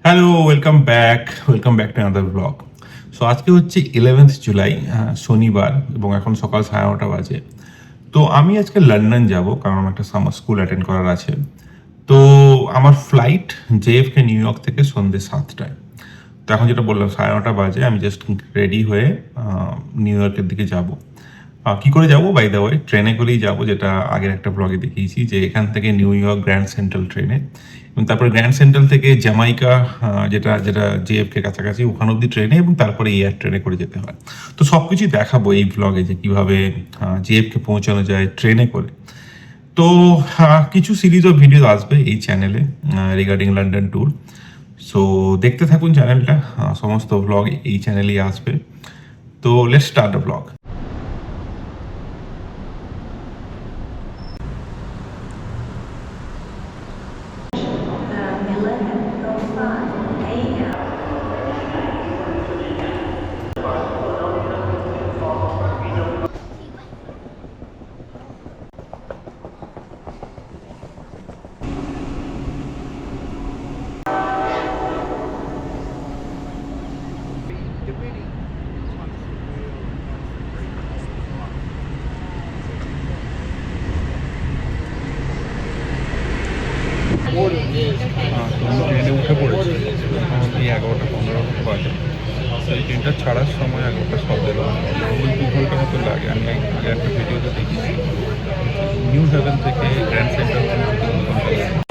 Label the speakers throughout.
Speaker 1: Hello, welcome back to another blog. So আজকে হচ্ছে 11th July, শনিবার, এবং এখন সকাল 9:30 বাজে। তো আমি আজকে লন্ডন যাব, কারণ আমার একটা সামার স্কুল অ্যাটেন্ড করার আছে। তো আমার ফ্লাইট জেএফকে নিউ ইয়র্ক থেকে সন্ধ্যে 7টায়। তো এখন যেটা বললাম 9:30 বাজে, আমি জাস্ট রেডি হয়ে নিউ ইয়র্কের দিকে যাব। কি করে যাব? বাই দ্য ওয়ে, ট্রেনে করেই যাব, যেটা আগের একটা ব্লগে দেখিয়েছি, যে এখান থেকে নিউ ইয়র্ক গ্র্যান্ড সেন্ট্রাল ট্রেনে, এবং তারপরে গ্র্যান্ড সেন্ট্রাল থেকে জ্যামাইকা, যেটা যেটা জেএফকে কাছাকাছি, ওখান অব্দি ট্রেনে, এবং তারপরে এয়ার ট্রেনে করে যেতে হয়। তো সব কিছুই দেখাবো এই ব্লগে, যে কীভাবে জেএফকে পৌঁছানো যায় ট্রেনে করে। তো কিছু সিরিজ অফ ভিডিও আসবে এই চ্যানেলে রিগার্ডিং লন্ডন ট্যুর। সো দেখতে থাকুন চ্যানেলটা, সমস্ত ব্লগ এই চ্যানেলেই আসবে। তো লেটস স্টার্ট দ্য ব্লগ। ট্রেনে উঠে পড়েছি, এখন এই 11:15 বাজে। সেই ট্রেনটা ছাড়ার সময় 11:17, ওই 2 ঘন্টা মতো লাগে। আমি আগে একটা ভিডিওতে দেখেছি, নিউ হেভেন থেকে গ্র্যান্ড সেন্ট্রাল পর্যন্ত 2 ঘন্টা লাগে।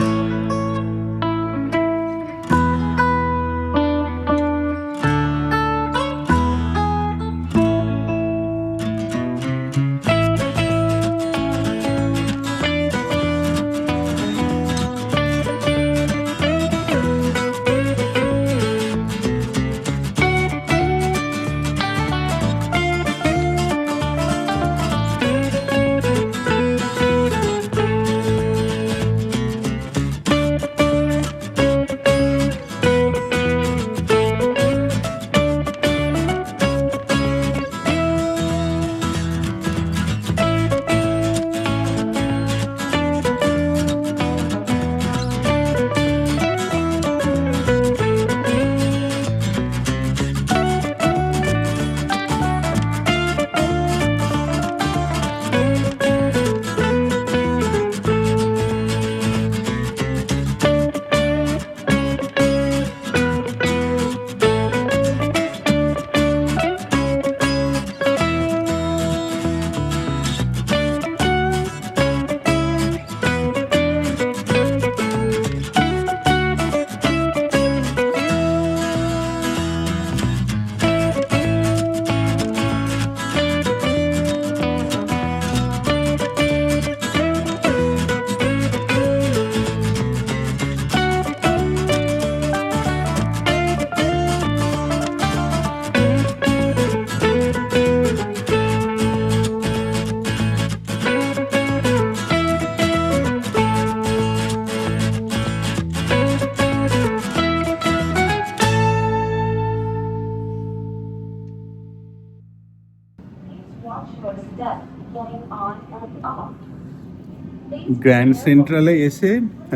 Speaker 1: গ্র্যান্ড সেন্ট্রালে এসে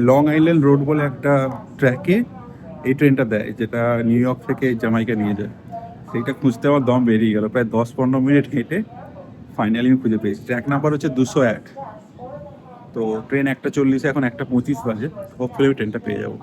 Speaker 1: লং আইল্যান্ড রোড বলে একটা ট্র্যাকে এই ট্রেনটা দেয়, যেটা নিউ ইয়র্ক থেকে জামাইকা নিয়ে যায়। সেইটা খুঁজতে আমার দম বেরিয়ে গেল, প্রায় 10-15 মিনিট হেঁটে ফাইনালি আমি খুঁজে পেয়েছি। ট্র্যাক নাম্বার হচ্ছে 201। তো ট্রেন 1:40, এখন 1:25 বাজে। হোপফুলি আমি ট্রেনটা পেয়ে যাবো।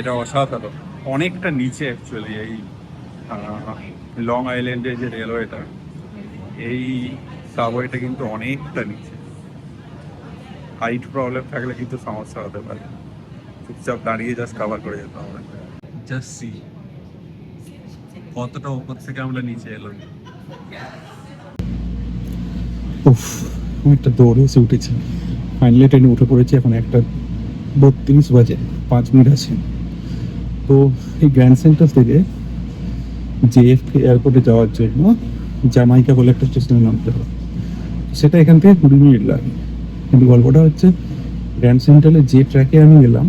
Speaker 1: এটা অসাধারণ, অনেকটা নিচে অ্যাকচুয়ালি এই লং আইল্যান্ডের যে রেলওয়েটা, এই সাবওয়েটা কিন্তু অনেকটা নিচে। হাইট প্রবলেম থাকলে কিন্তু সমস্যা হতে পারে, চুপচাপ দাঁড়িয়ে জাস্ট কভার করে যেতে হবে। জাস্ট সি কতটা উপর থেকে আমরা নিচে এলাম। উফ, অনেকটা দৌড়ে এসে উঠেছি, ফাইনালি ট্রেনে উঠে পড়েছি। এখন 1:32 বাজে, 5 মিনিট আছে। তো এই গ্র্যান্ড সেন্টার থেকে জেএফকে এয়ারপোর্টে যাওয়ার জন্য জামাইকা বলে একটা স্টেশনে নামতে হবে। সেটা এখান থেকে 20 মিনিট লাগে। কিন্তু গল্পটা হচ্ছে গ্র্যান্ড সেন্ট্রালে যে ট্র্যাকে আমি গেলাম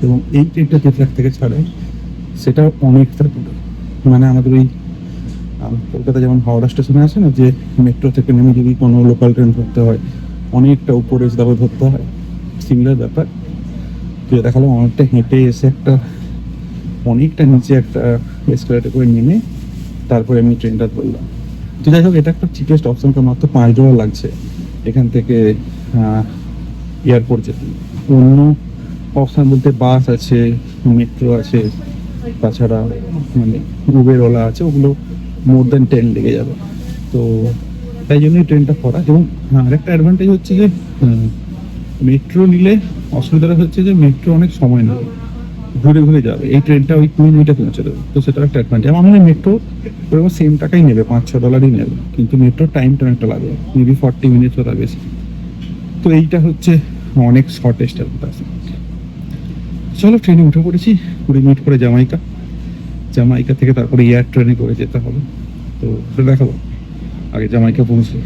Speaker 2: এবং এই ট্রেনটা যে ট্র্যাক থেকে ছাড়ে সেটা অনেকটা দূরে। মানে আমাদের ওই কলকাতা যেমন হাওড়া স্টেশনে আছে না, যে মেট্রো থেকে নেমে যদি কোনো লোকাল ট্রেন ধরতে হয় অনেকটা উপরে দাবে ধরতে হয়, সিমিলার ব্যাপার। তো দেখালাম অনেকটা হেঁটে এসে একটা অনেকটা নিচে একটা এসকেলেটর করে নেমে তারপরে আমি ট্রেনটা ধরলাম। তো যাই হোক, এটা একটা চিপেস্ট অপশন, কারণ মাত্র $5 লাগছে এখান থেকে এয়ারপোর্ট যেতে। অন্য অপশন বলতে বাস আছে, মেট্রো আছে, তাছাড়া মানে উবের ওলা আছে, ওগুলো মোর দেন 10 লেগে যাবে। তো তাই জন্যই ট্রেনটা করা। এবং আরেকটা অ্যাডভান্টেজ হচ্ছে যে মেট্রো নিলে অসুবিধাটা হচ্ছে যে মেট্রো অনেক সময় নেবে, ঘুরে ঘুরে যাবে। এই ট্রেনটা ওই 20 মিনিটে পৌঁছে দেবে, তো সেটা একটা অ্যাডভান্টেজ। আমার মনে হয় মেট্রো ওরকম সেম টাকাই নেবে, $5-6 নেবে, কিন্তু মেট্রোর টাইমটা অনেকটা লাগবে, মেবি 40 মিনিট ওরা বেশি। তো এইটা হচ্ছে অনেক শর্টেস্ট অ্যাডভান্টেজ। চলো, ট্রেনে উঠে পড়েছি। 20 মিনিট পরে জামাইকা, জামাইকা থেকে তারপরে এয়ার ট্রেনে করে যেতে হবে। তো দেখাবো, আগে জামাইকা পৌঁছে।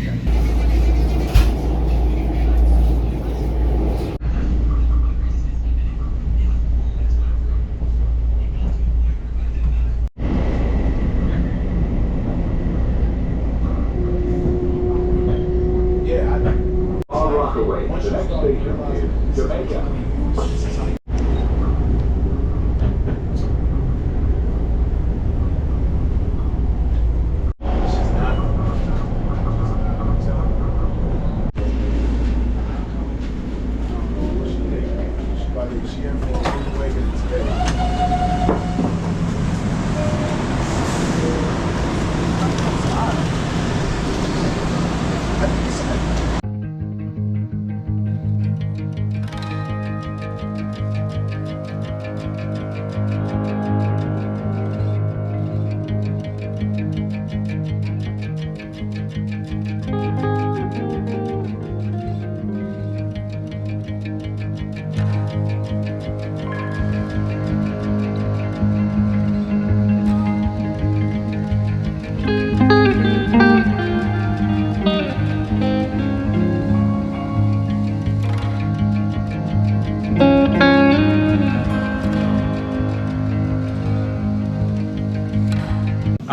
Speaker 3: On Rockaway, the next station is Jamaica.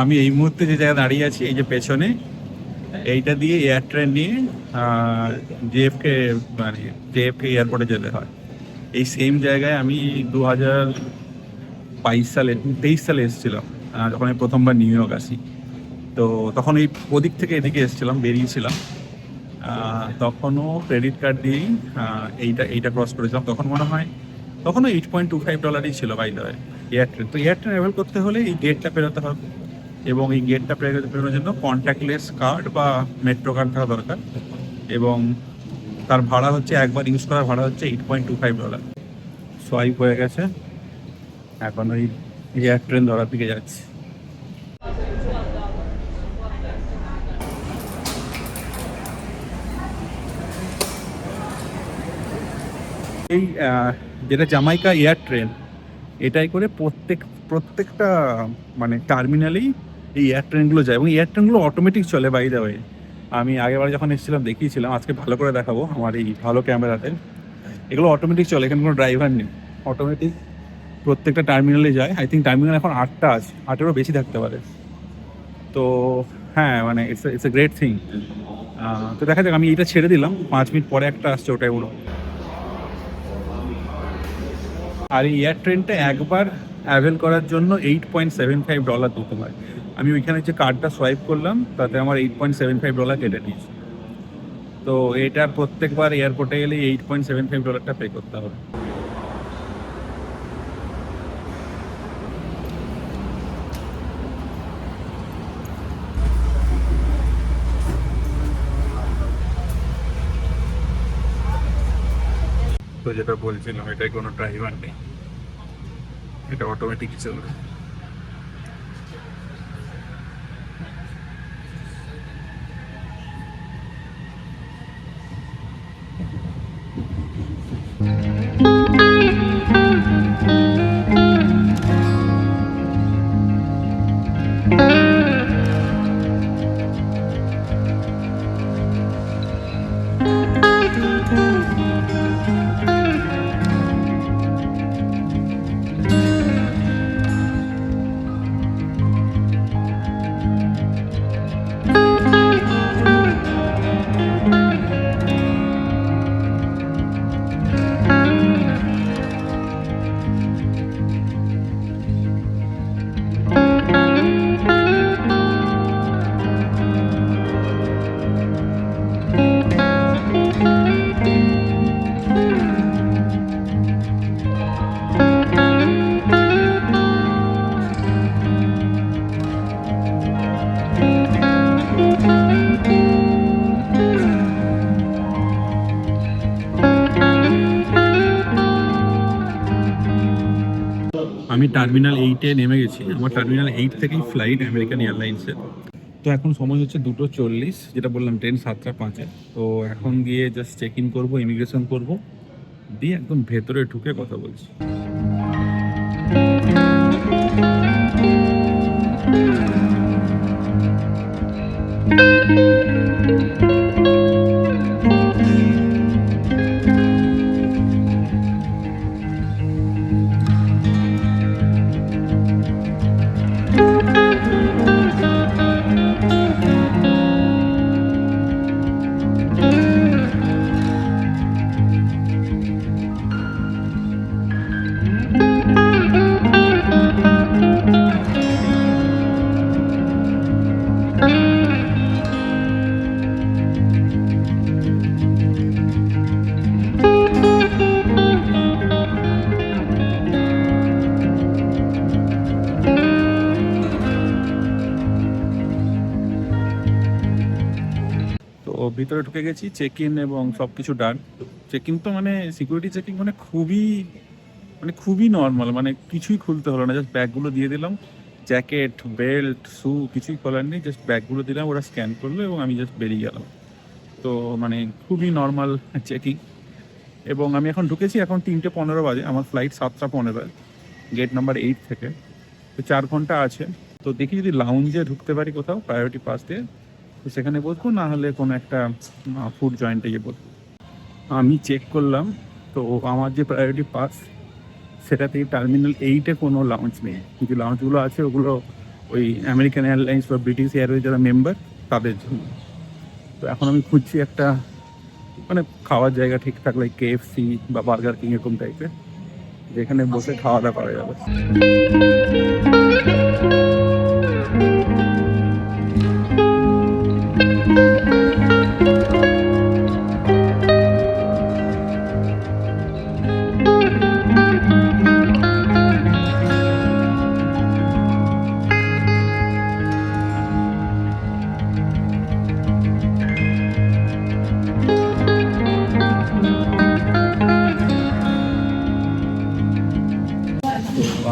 Speaker 2: আমি এই মুহূর্তে যে জায়গায় দাঁড়িয়ে আছি, এই যে পেছনে, এইটা দিয়ে এয়ার ট্রেন নিয়ে জেএফকে মানে জেএফকে এয়ারপোর্টে যেতে হয়। এই সেম জায়গায় আমি 2023 সালে এসেছিলাম, যখন আমি প্রথমবার নিউ ইয়র্ক আসি। তো তখন এই ওদিক থেকে এদিকে এসেছিলাম, বেরিয়েছিলাম। তখনও ক্রেডিট কার্ড দিয়েই এইটা ক্রস করেছিলাম। তখন মনে হয় তখনও $8.25 ছিল by the way air train. তো এয়ার ট্রেন অ্যাভেল করতে হলে এই গেটটা পেরোতে হবে, এবং এই গেটটা পেরোনোর জন্য কন্ট্যাক্টলেস কার্ড বা মেট্রো কার্ড থাকা দরকার। এবং তার ভাড়া হচ্ছে, একবার ইউজ করার ভাড়া হচ্ছে $8.25। সোয়াইপ হয়ে গেছে, এখন ওই এয়ার ট্রেন ধরার দিকে যাচ্ছি। এই যেটা জামাইকা এয়ার ট্রেন, এটাই করে প্রত্যেকটা মানে টার্মিনালেই এই এয়ার ট্রেনগুলো যায়, এবং এয়ার ট্রেনগুলো অটোমেটিক চলে বাই দ্য ওয়ে। আমি আগেরবার যখন এসেছিলাম দেখিয়েছিলাম, আজকে ভালো করে দেখাবো আমার এই ভালো ক্যামেরাতে। এগুলো অটোমেটিক চলে, এখানে কোনো ড্রাইভার নেই, অটোমেটিক প্রত্যেকটা টার্মিনালে যায়। আই থিঙ্ক টার্মিনাল এখন 8টা আছে, 8-এরও বেশি থাকতে পারে। তো হ্যাঁ, মানে ইটস এ গ্রেট থিং। তো দেখা যাক, আমি এটা ছেড়ে দিলাম, 5 মিনিট পরে একটা আসছে, ওটাই উড়ো। আর এই এয়ার ট্রেনটা একবার অ্যাভেল করার জন্য $8.75 দিতে হয়। আমি ওইখানে যে কার্ডটা সোয়াইপ করলাম তাতে আমার $8.75 কেটে নিয়েছে। তো এটা প্রত্যেকবার এয়ারপোর্টে গেলে $8.75টা পে করতে হবে। তো যেটা বলছিলাম, এটাই কোনো ড্রাইভার নেই, এটা অটোমেটিক চলবে। আমি টার্মিনাল 8-এ নেমে গেছি। আমার টার্মিনাল 8 থেকেই ফ্লাইট আমেরিকান এয়ারলাইন্সের। তো এখন সময় হচ্ছে 2:40, যেটা বললাম ট্রেন 7:05-এ। তো এখন গিয়ে জাস্ট চেক ইন করবো, ইমিগ্রেশন করবো, দিয়ে একদম ভেতরে ঢুকে কথা বলছি। তো ভিতরে ঢুকে গেছি, চেক ইন এবং সব কিছু ডান। চেক ইন তো মানে সিকিউরিটি চেকিং মানে খুবই নর্মাল, মানে কিছুই খুলতে হলো না, জাস্ট ব্যাগগুলো দিয়ে দিলাম, জ্যাকেট, বেল্ট, শু কিছুই খোলার নেই, জাস্ট ব্যাগগুলো দিলাম, ওরা স্ক্যান করলো এবং আমি জাস্ট বেরিয়ে গেলাম। তো মানে খুবই নর্মাল চেকিং। এবং আমি এখন ঢুকেছি, এখন 3:15 বাজে, আমার ফ্লাইট 7:15, গেট নাম্বার 8 থেকে। তো 4 ঘন্টা আছে। তো দেখি যদি লাউঞ্জে ঢুকতে পারি কোথাও প্রায়োরিটি পাস দিয়ে, তো সেখানে বসবো, না হলে কোনো একটা ফুড জয়েন্টে গিয়ে বসবো। আমি চেক করলাম, তো আমার যে প্রায়োরিটি পাস সেটাতেই টার্মিনাল 8-এ কোনো লাউঞ্জ নেই। যে লাউঞ্জগুলো আছে ওগুলো ওই আমেরিকান এয়ারলাইন্স বা ব্রিটিশ এয়ারওয়েজ যারা মেম্বার তাদের জন্য। তো এখন আমি খুঁজছি একটা মানে খাওয়ার জায়গা ঠিকঠাক, লাইক KFC বা বার্গার কিং এরকম টাইপের, যেখানে বসে খাওয়া দাওয়া করা যাবে।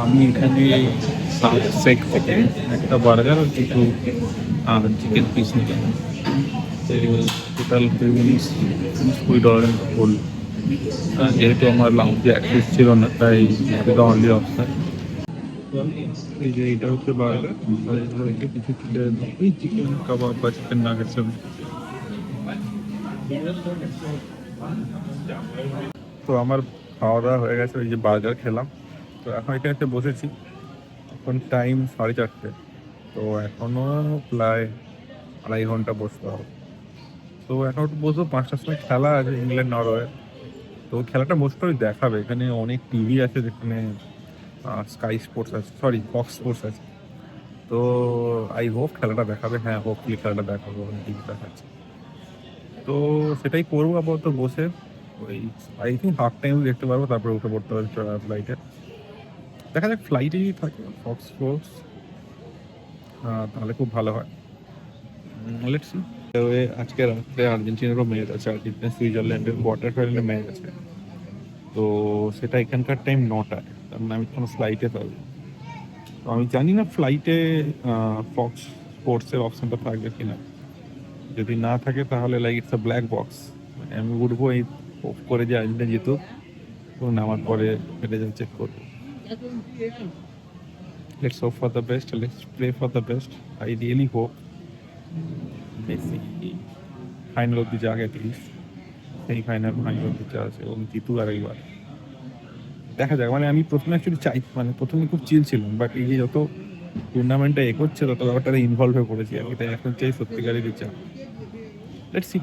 Speaker 2: আমি এখানে সেক থেকে একটা বার্গার আর কিছু চিকেন পিস নিলাম। টোটাল $20 ফুল। যেহেতু আমার লাউঞ্জে অ্যাক্সেস ছিল না, তাই অনলি অপশন। এই যে এটা হচ্ছে বার্গার, কিছু চিকেন কাবাব বা চিকেন নাগেটস। তো আমার খাওয়া দাওয়া হয়ে গেছে, ওই যে বার্গার খেলাম। তো এখন এখানে এসে বসেছি, এখন টাইম 4:30। তো এখনও প্রায় 2.5 ঘন্টা বসতে হবে। তো এখন একটু বসবো, 5টার সময় খেলা আছে ইংল্যান্ড নরওয়ে। তো খেলাটা মোস্ট করে দেখাবে, এখানে অনেক টিভি আছে, যেখানে স্কাই স্পোর্টস আছে, সরি ফক্স স্পোর্টস আছে। তো আই হোপ খেলাটা দেখাবে, হ্যাঁ হোপফুলি খেলাটা দেখাবো, টিভি দেখাচ্ছে। তো সেটাই করবো আপাতত বসে। ওই আই থিঙ্ক হাফ টাইম দেখতে পারবো, তারপরে উঠে পড়তে হবে ফ্লাইটে। দেখা যাক ফ্লাইটে যদি থাকে ফক্স স্পোর্টস, তাহলে খুব ভালো হয়। Let's see. আজকে রাত্রে আর্জেন্টিনারও ম্যাচ আছে, আর্জেন্টিনা সুইজারল্যান্ডের কোয়ার্টার ফাইনালে ম্যাচ আছে। তো সেটা এখানকার টাইম 9টায়, তার মানে আমি কোনো ফ্লাইটে থাকবো। তো আমি জানি না ফ্লাইটে ফক্স স্পোর্টসের অপশানটা থাকবে কিনা। যদি না থাকে তাহলে like it's a black box, মানে আমি উঠবো এই হোপ করে যে আর্জেন্টিনা জিতুক, এবং নামার পরে রেজাল্ট চেক করবো। Let's hope for the best. Let's pray for the best. I really hope Messi final অব্দি যাক, অ্যাটলিস্ট সেই ফাইনাল অব্দি যাক এবং জিতু আর এইবার। দেখা যাক, মানে আমি প্রথমে অ্যাকচুয়ালি মানে প্রথমে খুব চিল ছিলাম, বাট এই যে যত টুর্নামেন্টটা এগোচ্ছে তত ব্যাপারটা ইনভলভ হয়ে পড়েছি আর কি, তাই এখন চাই সত্যিকারেরই চাই। Let's see.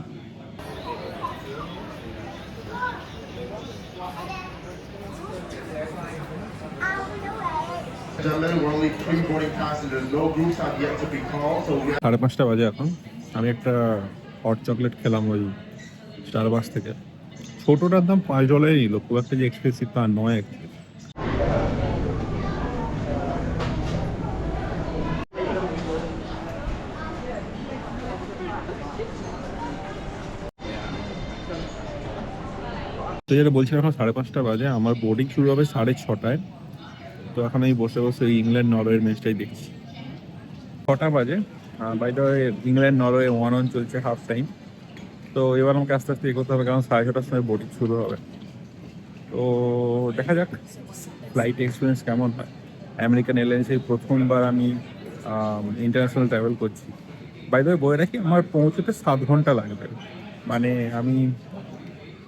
Speaker 4: Gentlemen, we're only pre-boarding passengers. No groups have yet to be called, so we
Speaker 2: 5:30 বাজে এখন। আমি একটা হট চকলেট খেলাম ওই স্টারবাক্স থেকে। ছোটোটার দাম $5 নিল, খুব একটা যে এক্সপেন্সিভ তা নয়। তো যেটা বলছিলাম, এখন 5:30 বাজে, আমার বোর্ডিং শুরু হবে 6:30টায়। তো এখন আমি বসে বসে ইংল্যান্ড নরওয়ের ম্যাচটাই দেখছি। 6টা বাজে, by the way England Norway 1-1 চলছে হাফ টাইম। তো এবার আমাকে আস্তে আস্তে এগোতে হবে, কারণ 6:30টার সময় বোটিং শুরু হবে। তো দেখা যাক ফ্লাইট এক্সপিরিয়েন্স কেমন হয়। আমেরিকান এয়ারলাইন্সে প্রথমবার আমি ইন্টারন্যাশনাল ট্রাভেল করছি। বাই দ্য ওয়ে বলে রাখি, আমার পৌঁছতে 7 ঘন্টা লাগবে। মানে আমি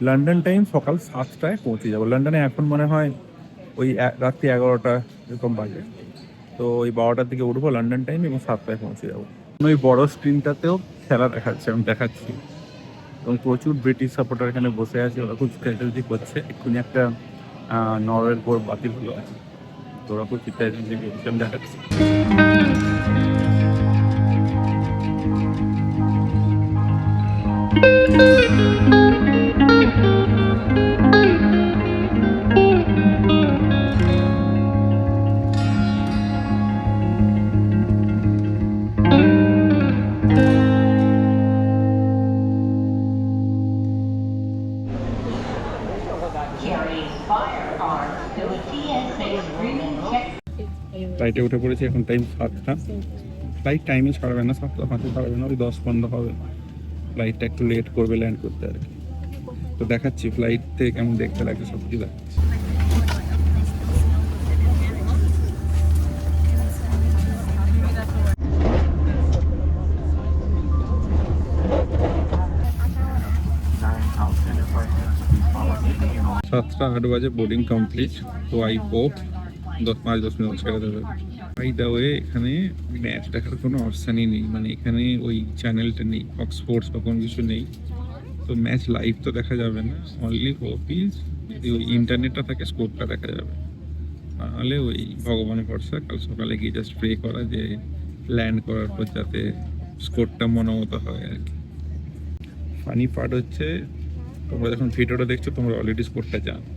Speaker 2: লন্ডন টাইম সকাল 7টায় পৌঁছে যাবো। লন্ডনে এখন মনে হয় ওই রাত্রি 11টা এরকম বাজে। তো ওই 12টার দিকে উঠবো লন্ডন টাইম এবং 7টায় পৌঁছে যাবো। ওই বড় স্ক্রিনটাতেও খেলা দেখাচ্ছে, আমি দেখাচ্ছি। এবং প্রচুর ব্রিটিশ সাপোর্টার এখানে বসে আছে, ওরা খুব চিৎকারচেঁচামেচি করছে। এক্ষুনি একটা নরওয়ের বোর্ড বাতিল হলো, তো ওরা খুব চিৎকারচেঁচামেচি করছে, আমি দেখাচ্ছি।
Speaker 5: Carrying firearms to a TSA screening check.
Speaker 2: ফ্লাইটে উঠে পড়েছি, এখন টাইম 7টা। ফ্লাইট টাইমে ছাড়বে না, 7:05 ছাড়বে না, ওই 10-15 হবে। ফ্লাইটটা একটু লেট করবে ল্যান্ড করতে আর কি। তো দেখাচ্ছি ফ্লাইট থেকে কেমন দেখতে লাগছে, সব কিছু দেখাচ্ছি। সাতটা 8 বাজে বোর্ডিং কমপ্লিট। তো আই হোপ 5-10 মিনিট ছেড়ে দেবে। বাই দ্য ওয়ে এখানে ম্যাচ দেখার কোনো অপশানই নেই, মানে এখানে ওই চ্যানেলটা নেই, ফক্স স্পোর্টস বা কোনো কিছু নেই। তো ম্যাচ লাইভ তো দেখা যাবে না, অনলি হোপ ইজ যদি ওই ইন্টারনেটটা থাকে স্কোরটা দেখা যাবে। নাহলে ওই ভগবান ভরসা, কাল সকালে গিয়ে জাস্ট প্রে করা যে ল্যান্ড করার পর যাতে স্কোরটা মনোমতো হয় আর কি। ফানি পার্ট হচ্ছে, তোমরা যখন ভিডিওটা দেখছো তোমরা অলরেডি স্কোরটা জানো।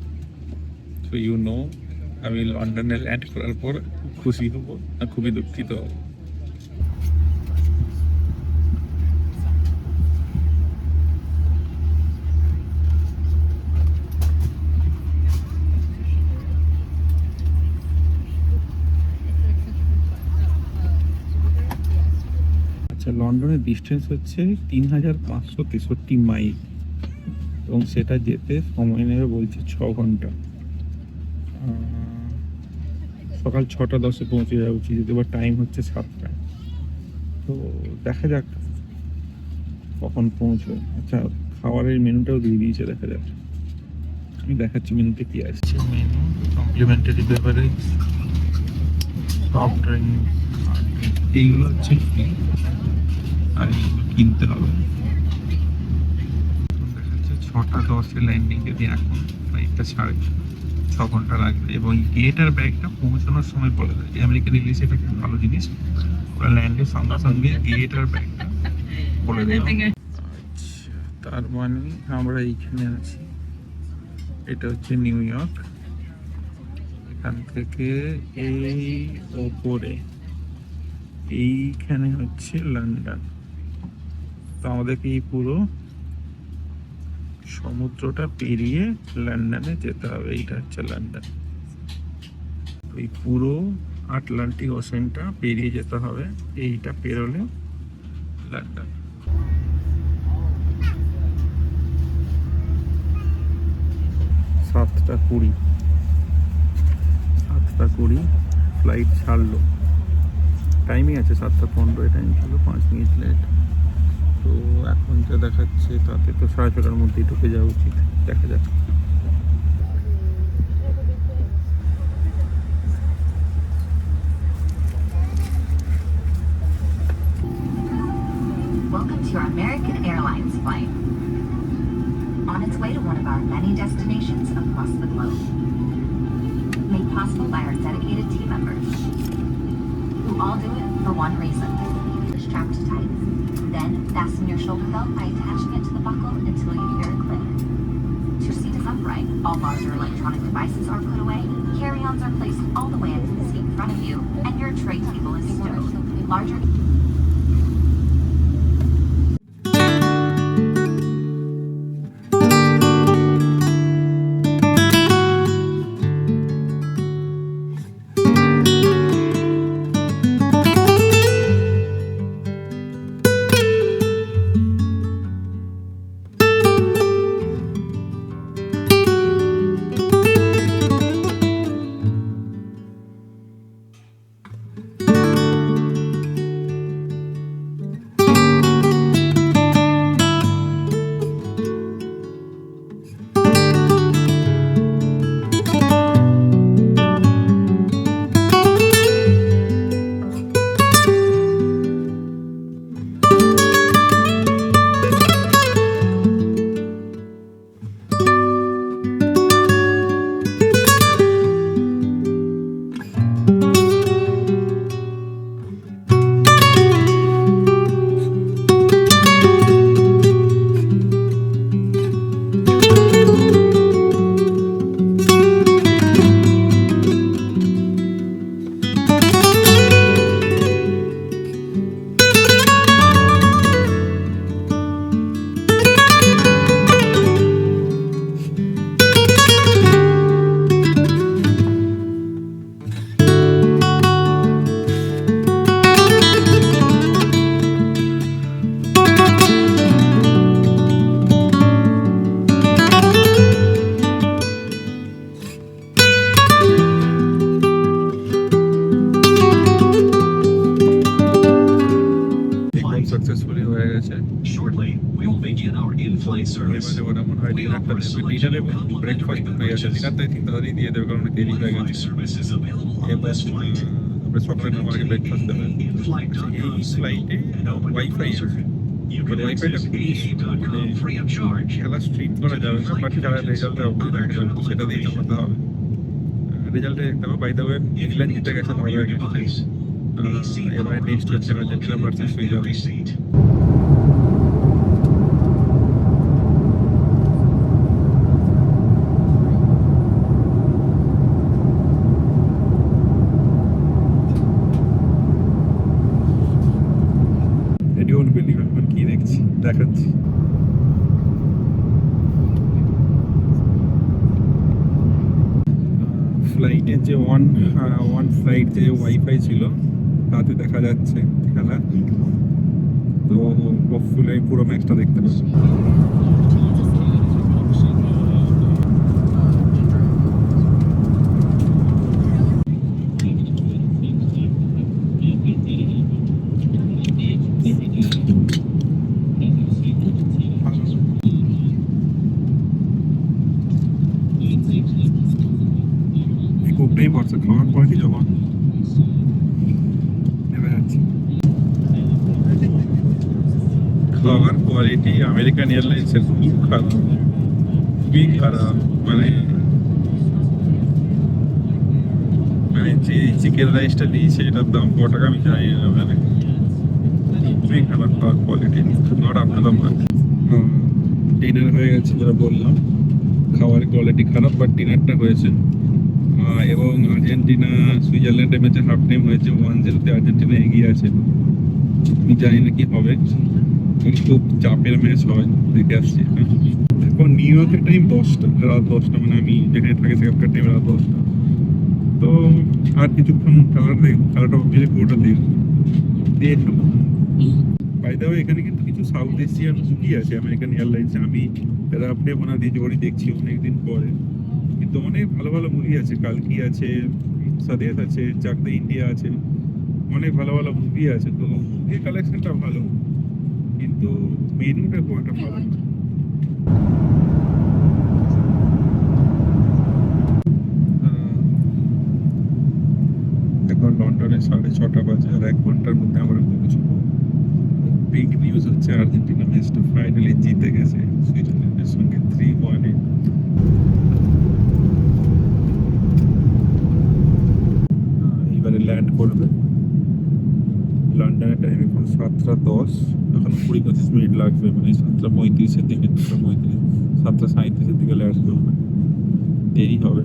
Speaker 2: সো ইউ নো আমি লন্ডনে ল্যান্ড করার পর খুশি হবো না খুবই দুঃখিত হবো। আচ্ছা, লন্ডনের ডিস্টেন্স হচ্ছে 3563 মাইল এবং সেটা যেতে সময় নেবে বলছে 6 ঘন্টা। সকাল 6:10 পৌঁছে যাওয়া উচিত, যদি এবার টাইম হচ্ছে 7টা। তো দেখা যাক কখন পৌঁছবে। আচ্ছা, খাবারের মেনুটাও দিয়ে দিয়েছে, দেখা যাক। আমি দেখাচ্ছি মেনুতে কি আসছে। Menu complimentary beverage, soft drink, এইগুলো হচ্ছে ফ্রি আর এইগুলো কিনতে হবে। দেখাচ্ছে 6:10 ল্যান্ডিং, যদি এখন ফ্লাইটটা ছাড়ে 6 ঘন্টা লাগবে। এবং গেট আর ব্যাগটা পৌঁছানোর সময় বলে দেয়। আমেরিকান এয়ারলাইন্স এটা একটা ভালো জিনিস, ওরা ল্যান্ডের সঙ্গে সঙ্গে গেট আর ব্যাগটা বলে দেয়। আচ্ছা, তার মানে আমরা এইখানে আছি, এটা হচ্ছে নিউ ইয়র্ক। এখান থেকে এই ওপরে এইখানে হচ্ছে লন্ডন। তো আমাদেরকে এই পুরো সমুদ্রটা পেরিয়ে লন্ডনে যেতে হবে। এইটা হচ্ছে লন্ডন। এই পুরো আটলান্টিক ওশেনটা পেরিয়ে যেতে হবে, এইটা পেরোলে লন্ডন। সাতটা কুড়ি ফ্লাইট ছাড়লো, টাইমই আছে 7:15, টাইম ছিল 5 মিনিট লেট। তো এখন যা দেখাচ্ছে তাতে তো 6:30টার মধ্যেই ঢুকে যাওয়া উচিত, দেখা যাক।
Speaker 6: Welcome to your American Airlines flight. On its way to one of our many destinations across the globe. Made possible by our dedicated team members, who all do it for one reason. Strapped tight. Then fasten your shoulder belt by attaching it to the buckle until you hear it click. Your seat is upright. All larger electronic devices are put away. Carry-ons are placed all the way into the seat in front of you, and your tray table is stowed. Larger
Speaker 2: breakfast হয়ে গেছে, ডিনারটা ঠিক তাড়াতাড়ি দিয়ে দেবে কারণ দেরি হয়ে গেছে। এবার আমরা সকালে আমাকে ব্রেকফাস্ট দেবে। এই ফ্লাইটে ওয়াইফাই আছে, ওয়াইফাইটা খেলা স্ট্রিম করা যাবে না, বাট খেলার রেজাল্টটা অবশ্যই দেখা যাবে, সেটা দিয়ে চালাতে হবে। রেজাল্টে দেখতে হবে। বাই দ্য ওয়ে ইংল্যান্ড জিতে গেছে নরওয়ের কাছে। এবার নেক্সট হচ্ছে আর্জেন্টিনা ভার্সেস সুইজারল্যান্ড। কি দেখছি দেখাচ্ছি। ফ্লাইটের যে ওয়ান ফ্লাইট যে ওয়াইফাই ছিল তাতে দেখা যাচ্ছে খেলা, তো হোপফুলি আমি পুরো ম্যাচটা দেখতে পাচ্ছি। কোপটাই পড়ছে, খাওয়ার পর কি যাবো নেমে যাচ্ছি। খাবার কোয়ালিটি আমেরিকান এয়ারলাইন্সের খুব খারাপ, খুবই খারাপ। মানে যে চিকেন রাইসটা দিয়েছে এটার দাম কত টাকা আমি জানি না, মানে খুবই খারাপ খাবার quality, not up to the mark. Dinner হয়ে গেছে যেটা বললাম, খাবারের কোয়ালিটি খারাপ, বাট ডিনারটা হয়েছে। এবং আর্জেন্টিনা সুইজারল্যান্ডের ম্যাচে হাফ টাইম হয়েছে 1-0 আর্জেন্টিনা এগিয়ে আছে। আমি জানি না কি হবে, খুব চাপের ম্যাচ হয়, দেখে আসছি। এখন নিউ ইয়র্কের টাইম 10টা, রাত 10টা, মানে আমি যেখানে থাকি সেখানকার টাইম রাত 10টা। তো আর কিছুক্ষণ খেলাটা অবশ্যই পুরোটা দিয়ে একটু বাই দ্য ওয়ে এখানে কিন্তু কিছু সাউথ এশিয়ান মুভি আছে আমেরিকান এয়ারলাইন্সে। আমি আপনি ওনা দিয়ে দেখছি অনেকদিন পরে, কিন্তু অনেক ভালো ভালো মুভি আছে। কালকি আছে, সাদেশ আছে, চাক দ্য ইন্ডিয়া আছে, অনেক ভালো ভালো মুভি আছে। তো মুভির কালেকশনটা ভালো, কিন্তু মেনুটা খুব একটা ভালো না। এখন লন্ডনে 6:30 বাজে, আর 1 ঘন্টার মধ্যে আমরা পৌঁছবো। বিগ নিউজ হচ্ছে আর্জেন্টিনা ম্যাচটা ফাইনালি জিতে গেছে সুইজারল্যান্ডের সঙ্গে 3-1। এবারে ল্যান্ড করবে। লন্ডনের টাইম এখন 7:10, এখন 20-25 মিনিট লাগবে, মানে 7:35-এর দিকে, 7:37-এর দিকে ল্যান্ড করবে, দেরি হবে।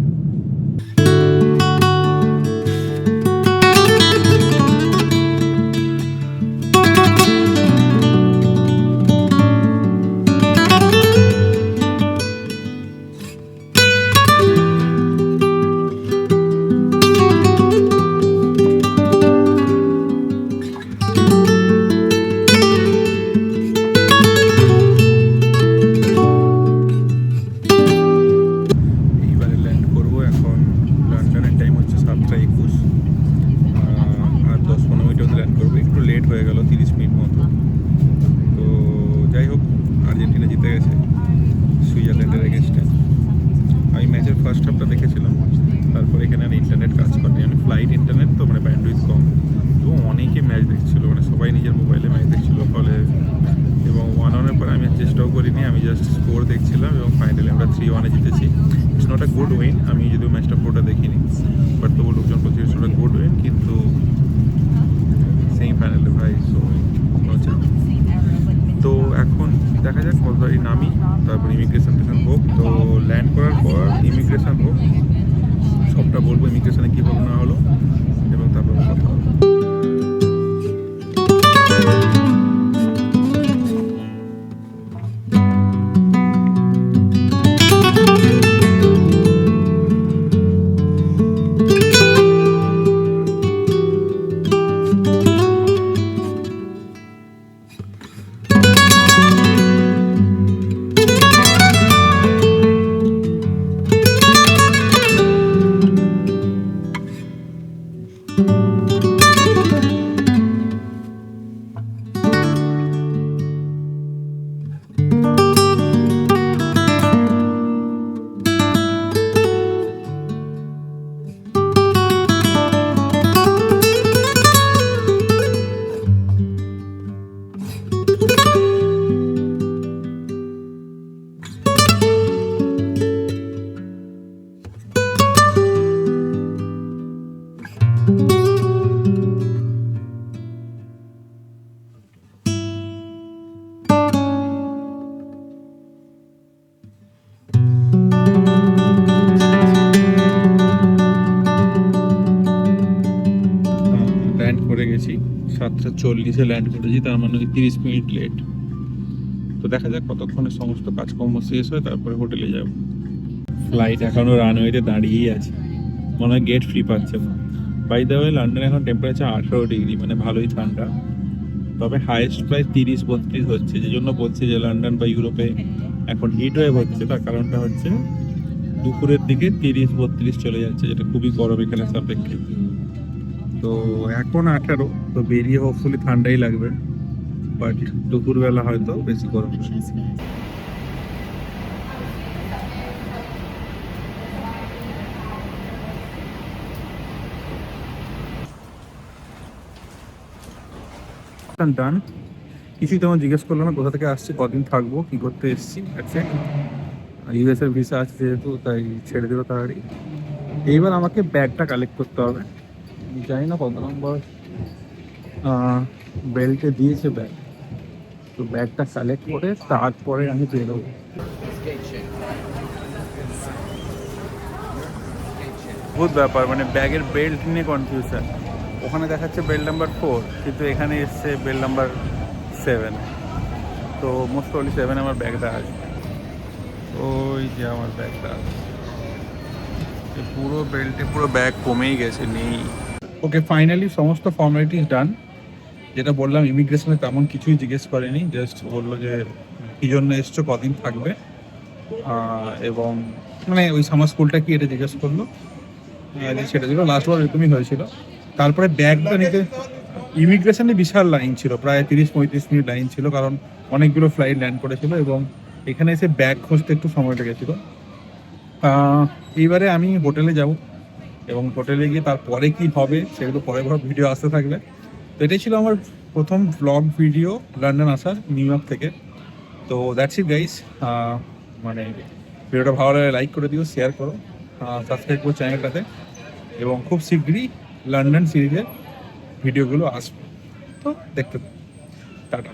Speaker 2: আর 10-15 মিনিট ল্যান্ড করবো, একটু লেট হয়ে গেল 30 মিনিট মতো। তো যাই হোক, আর্জেন্টিনা জিতে গেছে সুইজারল্যান্ডের এগেনস্টে। আমি ম্যাচের ফার্স্ট হাফটা দেখেছিলাম, তারপরে এখানে আর ইন্টারনেট কাজ করেনি, মানে ফ্লাইট ইন্টারনেট তো, মানে ব্যান্ডউইথ কম। এবং অনেকে ম্যাচ দেখছিলো, মানে সবাই নিজের মোবাইলে ম্যাচ দেখছিলো ফলে। এবং 1-1-এর পরে আমি চেষ্টাও করিনি, আমি জাস্ট স্কোর দেখছিলাম। এবং ফাইনালি আমরা 3-1-এ জিতেছি। It's not a good win, আমি যদিও ম্যাচটা পুরোটা দেখিনি, বাট তবু লোকজন বলছে it's not a good win, কিন্তু সেমিফাইনালে ভাই, সো তো এখন দেখা যাক কত তারিখ নামি, তারপর ইমিগ্রেশন হোক। তো ল্যান্ড করার পর ইমিগ্রেশন হোক, সবটা বলবো ইমিগ্রেশনে কী হলো না হলো, এবং তারপর কথা হবে। গেছি, 7:40 ল্যান্ড করেছি, তার মানে 30 মিনিট লেট। তো দেখা যাক কতক্ষণে সমস্ত কাজকর্ম শেষ হয়, তারপরে হোটেলে যাব। ফ্লাইট এখনো রানওয়েতে দাঁড়িয়েই আছে, মনে হয় গেট ফ্রি পাচ্ছে না। বাই দ্য ওয়ে, লন্ডনে এখন টেম্পারেচার 18 ডিগ্রি, মানে ভালোই ঠান্ডা। তবে হাইয়েস্ট প্রায় 30-32 হচ্ছে, যে জন্য বলছি যে লন্ডন বা ইউরোপে এখন হিট ওয়েভ হচ্ছে। তার কারণটা হচ্ছে দুপুরের দিকে 30-32 চলে যাচ্ছে, যেটা খুবই গরম এখানে সাপেক্ষে। তো এখন 18, তো বেরিয়ে হোপফুলি ঠান্ডাই লাগবে, বাট দুপুরবেলা হয়তো বেশি গরম লাগবে। ডান, কিছুই তেমন জিজ্ঞেস করলো না, কোথা থেকে আসছি, কদিন থাকবো, কি করতে এসেছি। ইউএসএর ভিসা আছে যেহেতু, তাই ছেড়ে দিল তাড়াতাড়ি। এইবার আমাকে ব্যাগটা কালেক্ট করতে হবে। আমি জানি না কত নম্বর বেল্টে দিয়েছে ব্যাগ, তো ব্যাগটা কালেক্ট করে তারপরে আমি বেরোবো। বহুত ব্যাপার, মানে ব্যাগের বেল্ট নিয়ে কনফিউশন। ওখানে দেখাচ্ছে বেল্ট নাম্বার 4, কিন্তু এখানে এসছে বেল্ট নাম্বার 7। তো মোস্ট প্রবলি 7 আমার ব্যাগটা আছে। ওই যে আমার ব্যাগটা আছে, পুরো বেল্টে পুরো ব্যাগ কমেই গেছে, নেই। ওকে, ফাইনালি সমস্ত ফর্মালিটিস ডান। যেটা বললাম, ইমিগ্রেশনে তেমন কিছুই জিজ্ঞেস করেনি, জাস্ট বললো যে কী জন্য এসছো, কদিন থাকবে, এবং মানে ওই সামার স্কুলটা কি এটা জিজ্ঞেস করলো, ছেড়ে দিল। লাস্টবার এরকমই হয়েছিল। তারপরে ব্যাগটা নিতে ইমিগ্রেশনে বিশাল লাইন ছিল, প্রায় 30-35 মিনিট লাইন ছিল, কারণ অনেকগুলো ফ্লাইট ল্যান্ড করেছিল এবং এখানে এসে ব্যাগ খুঁজতে একটু সময় লেগেছিল। এইবারে আমি হোটেলে যাব, এবং হোটেলে গিয়ে তারপরে কি হবে সেগুলো পরে ভিডিও আসতে থাকবে। তো এটাই ছিল আমার প্রথম ভ্লগ ভিডিও লন্ডন আসার, নিউ ইয়র্ক থেকে। তো দ্যাটস ইট গাইস। মানে ভিডিওটা ভালো লাগলে লাইক করে দিও, শেয়ার করো, সাবস্ক্রাইব করো চ্যানেলটাতে, এবং খুব শীঘ্রই লন্ডন সিরিজের ভিডিওগুলো আসবে, তো দেখতে টাটা।